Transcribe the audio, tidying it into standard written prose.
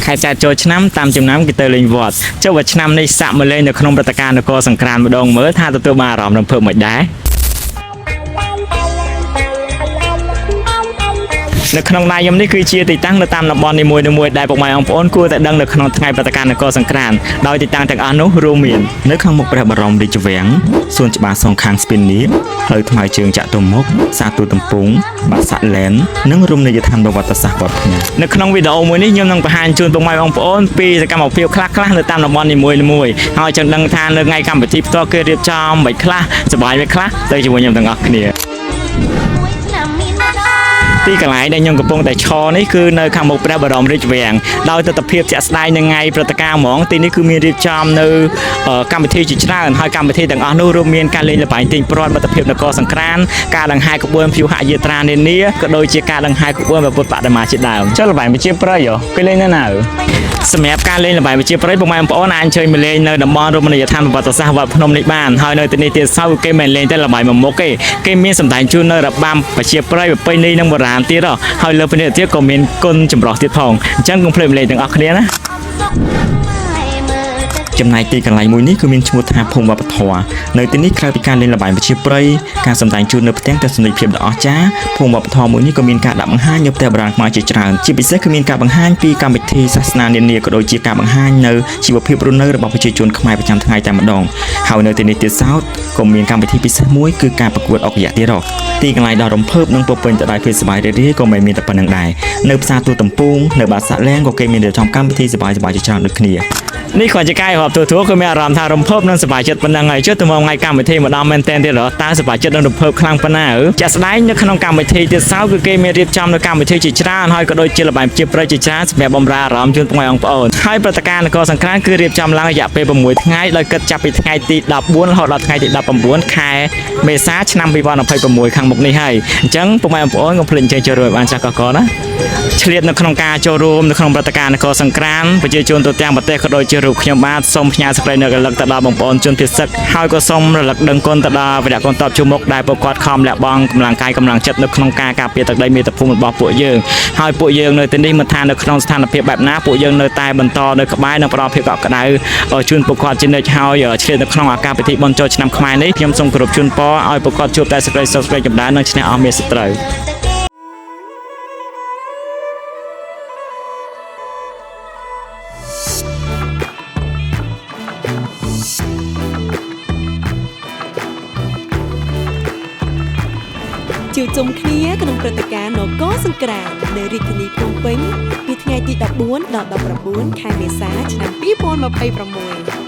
ខែចែកចូលឆ្នាំតាមចំណាំគេទៅលេងវត្តចុះបើឆ្នាំនេះសាក់មកលេងនៅក្នុងព្រឹត្តិការណ៍នគរសង្ក្រានម្ដងមើលថាទទួលបានអារម្មណ៍រំភើបមិនដែរនៅក្នុងនាយមនេះគឺជាទីតាំងនៅតាមតំបន់នីមួយៗដែលពុកម៉ែបងប្អូនគួរតែដឹងនៅក្នុងថ្ងៃព្រឹត្តិការណ៍នគរសង្ក្រានដោយទីតាំងទាំងអស់នោះរួមមាននៅខាងមុខព្រះបរមរាជវាំងសួនច្បារសងខាងស្ពាននីផ្លូវថ្មើរជើងចាក់ទុំមុខសាទូតំពងបាក់សាក់ឡែននិងរមណីយដ្ឋានប្រវត្តិសាស្ត្រវត្តភ្នំនៅក្នុងវីដេអូមួយនេះខ្ញុំនឹងបង្ហាញជូនពុកម៉ែបងប្អូនពីសកម្មភាពខ្លះៗនៅតាមតំបន់នីមួយៗហើយចង់ដឹងថានៅថ្ងៃកម្មវិធីផ្ទាល់គេរៀបចំមិនខ្លះសប្បាយមិនខ្លះទៅជាមួយខ្ញុំទាំងអស់គ្នាទីកន្លែងដែលខ្ញុំកំពុងតែឈរនេះគឺនៅខាងមុខព្រះបរមរាជវាំងដោយទស្សនវិជ្ជាជាក់ស្ដែងនៅថ្ងៃព្រឹត្តិការណ៍ហ្មងទីនេះគឺមានរៀបចំនៅកម្មវិធីជាច្រើនហើយកម្មវិធីទាំងអស់នោះរួមមានការលេងល្បែងទាញព្រ័ត្រមិត្តភាពនគរសង្ក្រានការដង្ហែក្បួនព្យុហយាត្រានានាក៏ដូចជាការដង្ហែក្បួនពុទ្ធបដិមាជាដើមចុះល្បែងវិជាប្រិយគេលេងនៅណាសម្រាប់ការលេងល្បែងវិជាប្រិយពុកម៉ែបងប្អូនអាចអញ្ជើញមកលេងនៅតំបន់រមណីយដ្ឋានប្រវត្តិសាស្ត្រវត្តភ្នំនេះបានហើយនៅទីនេះទៀតសោះគេមិនលេងតែល្បែងមួយមុខទេគេមានសម្ដែងជូននៅរបាំវិជាប្រិយប្រពៃណីនិងបុរាណទៀតហើយលើពីនេះទៀតក៏មានគុណចម្រុះទៀតផងអញ្ចឹងកុំភ្លេចលេងទាំងអស់គ្នាណាចំណែកទីកន្លែងមួយនេះគឺមានឈ្មោះថាភូមិវប្បធម៌នៅទីនេះក្រៅពីការលេងល្បែងវិជាប្រិយការសម្ដែងជូននៅផ្ទាំងទស្សនីយភាពដ៏អស្ចារ្យភូមិវប្បធម៌មួយនេះក៏មានការដាក់បង្ហាញនៅផ្ទះបុរាណខ្មែរជាច្រើនជាពិសេសគឺមានការបង្ហាញពីកម្មវិធីសាសនានានាក៏ដូចជាការបង្ហាញនៅជីវភាពរស់នៅរបស់ប្រជាជនខ្មែរប្រចាំថ្ងៃតែម្ដងហើយនៅទីនេះទៀតសោតក៏មានកម្មវិធីពិសេសមួយគឺការប្រកួតអុកយៈទៀតទីកន្លែងដ៏រំភើបនិងពោពេញទៅដោយភាពសប្បាយរីករាយក៏មិនមានតែប៉ុណ្្នឹងដែរនៅផ្សារទូតំពងនៅបាសាក់ឡែនក៏គេមានរៀបចំកម្មវិធីសប្បាយៗជាច្រើនដូចគ្នានេះគាត់ជាកាយរាប់ទូគឺមានអារម្មណ៍ថារំភើបនិងសប្បាយចិត្តប៉ុណ្ណឹងហើយចុះទៅមកថ្ងៃកម្មវិធីម្ដងមែនតើទៀតតើសប្បាយចិត្តនិងរំភើបខ្លាំងប៉ុណ្ណាជាក់ស្ដែងនៅក្នុងកម្មវិធីទៀតសោគឺគេមានរៀបចំនៅកម្មវិធីជាច្រើនហើយក៏ដូចជាល្បែងជាប្រិយជាច្រើនសម្រាប់បម្រើអារម្មណ៍ជូនពុកម៉ែបងប្អូនហើយព្រឹត្តិការណ៍នគរសង្ក្រានគឺរៀបចំឡើងរយៈពេល6ថ្ងៃដោយគិតចាប់ពីថ្ងៃទី14រហូតដល់ថ្ងៃទី19ខែមេសាឆ្នាំ2026ខាងមុខនេះហើយអញ្ចឹងពុកម៉ែបងប្អូនកុំភ្លេចអញ្ជើញចូលរួមបានចាស់កកណាឆ្លៀតនៅក្នុងការចូលរួមនៅក្នុងព្រឹត្តិការណ៍នគរសង្ក្រានប្រជាជនទូទាំងប្រទេសក៏ដូចជារូបខ្ញុំបាទសូមផ្ញើសេចក្តីនឹករលឹកទៅដល់បងប្អូនជនភៀសទឹកហើយក៏សូមរលឹកដឹងគុណទៅដល់វីរៈកូនតបជួមុខដែលពួកគាត់ខំលះបង់កម្លាំងកាយកម្លាំងចិត្តនៅក្នុងការការពារទឹកដីមាតុភូមិរបស់ពួកយើងហើយពួកយើងនៅទីនេះមិនថានៅក្នុងស្ថានភាពបែបណាពួកយើងនៅតែបន្តនៅក្បែរនិងផ្ដល់ភាពកក់ក្ដៅជូនពួកគាត់ជានិច្ចហើយឆ្លៀតនៅក្នុងឱកាសពិធីបុណ្យចូលឆ្នាំខ្មែរនេះខ្ញុំសូមគោរពជូនពរឲ្យពួកគាត់ជួបតែសេចក្តីសុខសេចក្តីចម្រើននិងឈ្នះអស់មេសត្រូវជួបជុំគ្នាក្នុងព្រឹត្តិការណ៍នគរសង្ក្រាននៅរាជធានីភ្នំពេញពីថ្ងៃទី14ដល់19ខែមេសាឆ្នាំ2026